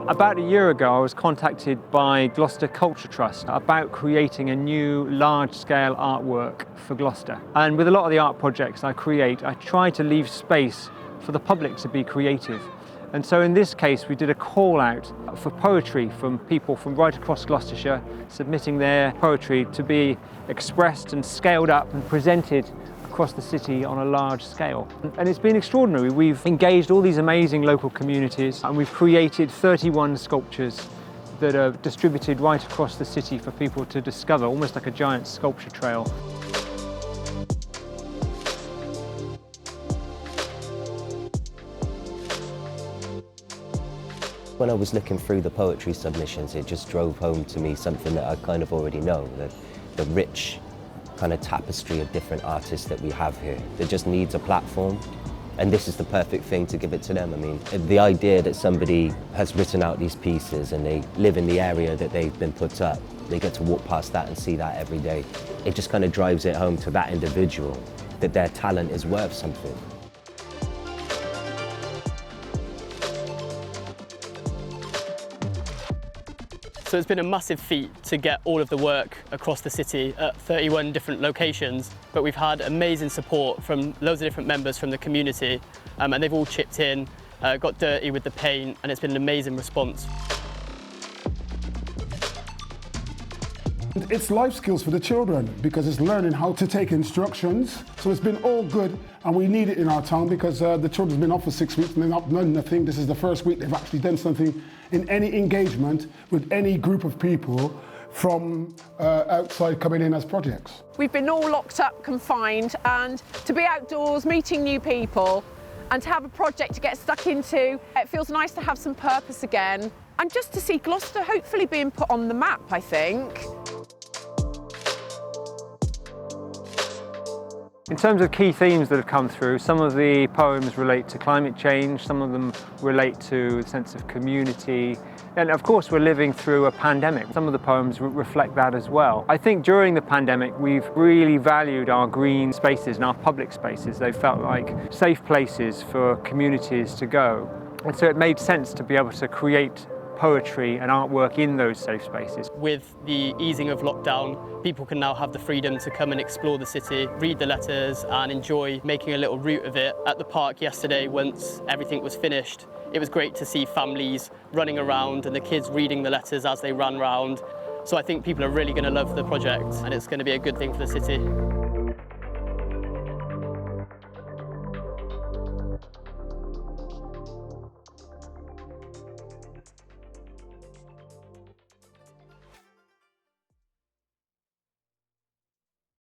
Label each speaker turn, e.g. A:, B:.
A: About a year ago, I was contacted by Gloucester Culture Trust about creating a new large-scale artwork for Gloucester. And with a lot of the art projects I create, I try to leave space for the public to be creative. And so in this case, we did a call out for poetry from people from right across Gloucestershire, submitting their poetry to be expressed and scaled up and presented across the city on a large scale. And it's been extraordinary. We've engaged all these amazing local communities and we've created 31 sculptures that are distributed right across the city for people to discover, almost like a giant sculpture trail.
B: When I was looking through the poetry submissions, it just drove home to me something that I kind of already know, the rich kind of tapestry of different artists that we have here. That just needs a platform, and this is the perfect thing to give it to them. I mean, the idea that somebody has written out these pieces and they live in the area that they've been put up, they get to walk past that and see that every day. It just kind of drives it home to that individual that their talent is worth something.
C: So it's been a massive feat to get all of the work across the city at 31 different locations, but we've had amazing support from loads of different members from the community, and they've all chipped in, got dirty with the paint, and it's been an amazing response.
D: It's life skills for the children because it's learning how to take instructions. So it's been all good and we need it in our town because the children's been off for 6 weeks and they've not done nothing. This is the first week they've actually done something in any engagement with any group of people from outside coming in as projects.
E: We've been all locked up, confined, and to be outdoors, meeting new people and to have a project to get stuck into, it feels nice to have some purpose again. And just to see Gloucester hopefully being put on the map, I think.
A: In terms of key themes that have come through, some of the poems relate to climate change, some of them relate to a sense of community, and of course we're living through a pandemic. Some of the poems reflect that as well. I think during the pandemic we've really valued our green spaces and our public spaces. They felt like safe places for communities to go. And so it made sense to be able to create poetry and artwork in those safe spaces.
C: With the easing of lockdown, people can now have the freedom to come and explore the city, read the letters and enjoy making a little route of it. At the park yesterday, once everything was finished, it was great to see families running around and the kids reading the letters as they ran around. So I think people are really going to love the project and it's going to be a good thing for the city.